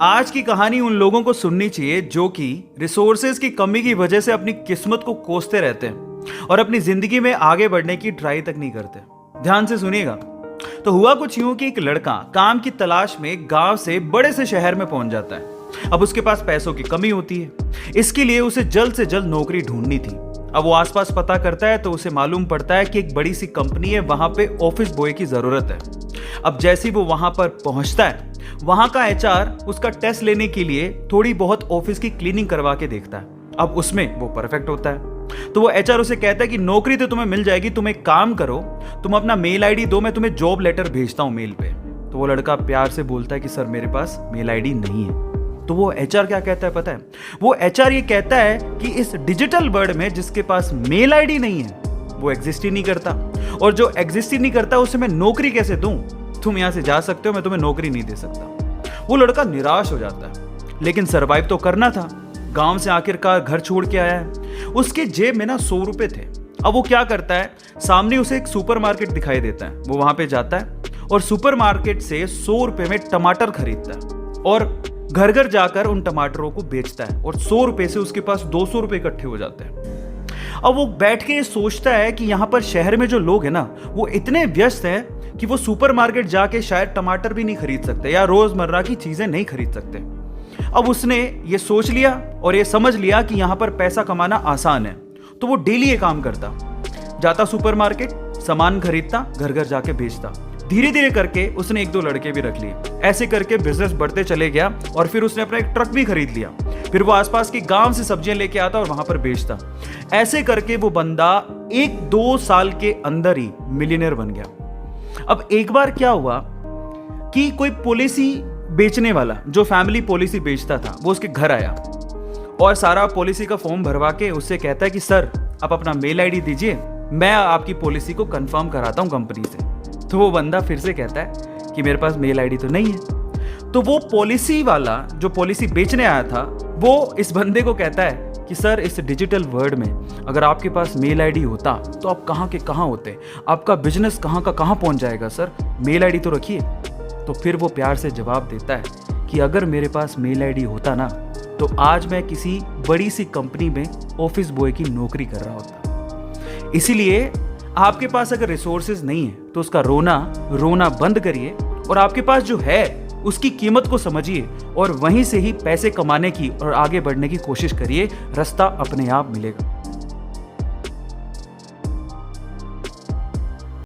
आज की कहानी उन लोगों को सुननी चाहिए जो कि रिसोर्सेज की कमी की वजह से अपनी किस्मत को कोसते रहते हैं और अपनी जिंदगी में आगे बढ़ने की ट्राई तक नहीं करते। ध्यान से सुनिएगा। तो हुआ कुछ यूं कि एक लड़का काम की तलाश में गांव से बड़े से शहर में पहुंच जाता है। अब उसके पास पैसों की कमी होती है, इसके लिए उसे जल्द से जल्द नौकरी ढूंढनी थी। अब वो आसपास पता करता है तो उसे मालूम पड़ता है कि एक बड़ी सी कंपनी है, वहां पे ऑफिस बॉय की जरूरत है। अब जैसे ही वो वहां पर पहुंचता है, वहां का एचआर उसका टेस्ट लेने के लिए थोड़ी बहुत ऑफिस की क्लीनिंग करवा के देखता है। अब उसमें वो परफेक्ट होता है तो वो एचआर उसे कहता है कि नौकरी तो तुम्हें मिल जाएगी, तुम एक काम करो, तुम अपना मेल आईडी दो, मैं तुम्हें जॉब लेटर भेजता हूं मेल पे। तो वो लड़का प्यार से बोलता है कि सर मेरे पास मेल आईडी नहीं है। तो वो एचआर क्या कहता है पता है? वो एचआर ये कहता है कि इस डिजिटल वर्ल्ड में जिसके पास मेल आईडी नहीं है वो एग्जिस्ट ही नहीं करता, और जो एग्जिस्ट ही नहीं करता उसे मैं नौकरी कैसे दूं? तुम यहां से जा सकते हो, मैं तुम्हें नौकरी नहीं दे सकता। वो लड़का निराश हो जाता है, लेकिन सरवाइव तो करना था। गांव से आखिरकार घर छोड़ के आया है, उसके जेब में ना 100 रुपए थे। अब वो क्या करता है, सामने उसे एक सुपरमार्केट दिखाई देता है, वो वहां पे जाता है और सुपरमार्केट से 100 रुपए में टमाटर खरीदता है और घर घर जाकर उन टमाटरों को बेचता है और 100 रुपए से उसके पास 200 रुपए इकट्ठे हो जाते हैं। अब वो बैठ के सोचता है कि यहां पर शहर में जो लोग हैं ना, वो इतने व्यस्त हैं कि वो सुपरमार्केट जाके शायद टमाटर भी नहीं खरीद सकते या रोजमर्रा की चीजें नहीं खरीद सकते। अब उसने ये सोच लिया और ये समझ लिया कि यहां पर पैसा कमाना आसान है, तो वो डेली ये काम करता, जाता सुपरमार्केट, सामान खरीदता, घर घर जाके बेचता। धीरे धीरे करके उसने 1-2 लड़के भी रख लिए। ऐसे करके बिजनेस बढ़ते चले गया और फिर उसने अपना एक ट्रक भी खरीद लिया। फिर वो आसपास के गांव से सब्जियां लेके आता और वहां पर बेचता। ऐसे करके वो बंदा 1-2 साल के अंदर ही मिलियनेयर बन गया। अब एक बार क्या हुआ कि कोई पॉलिसी बेचने वाला जो फैमिली पॉलिसी बेचता था वो उसके घर आया और सारा पॉलिसी का फॉर्म भरवा के उससे कहता है कि सर आप अपना मेल आईडी दीजिए, मैं आपकी पॉलिसी को कंफर्म कराता हूं कंपनी से। तो वो बंदा फिर से कहता है कि मेरे पास मेल आईडी तो नहीं है। तो वो पॉलिसी वाला जो पॉलिसी बेचने आया था वो इस बंदे को कहता है कि सर इस डिजिटल वर्ल्ड में अगर आपके पास मेल आईडी होता तो आप कहाँ के कहाँ होते, आपका बिजनेस कहाँ का कहाँ पहुंच जाएगा, सर मेल आईडी तो रखिए। तो फिर वो प्यार से जवाब देता है कि अगर मेरे पास मेल आईडी होता ना तो आज मैं किसी बड़ी सी कंपनी में ऑफिस बॉय की नौकरी कर रहा होता। इसीलिए आपके पास अगर रिसोर्सेज नहीं है तो उसका रोना बंद करिए और आपके पास जो है उसकी कीमत को समझिए और वहीं से ही पैसे कमाने की और आगे बढ़ने की कोशिश करिए। रास्ता अपने आप मिलेगा।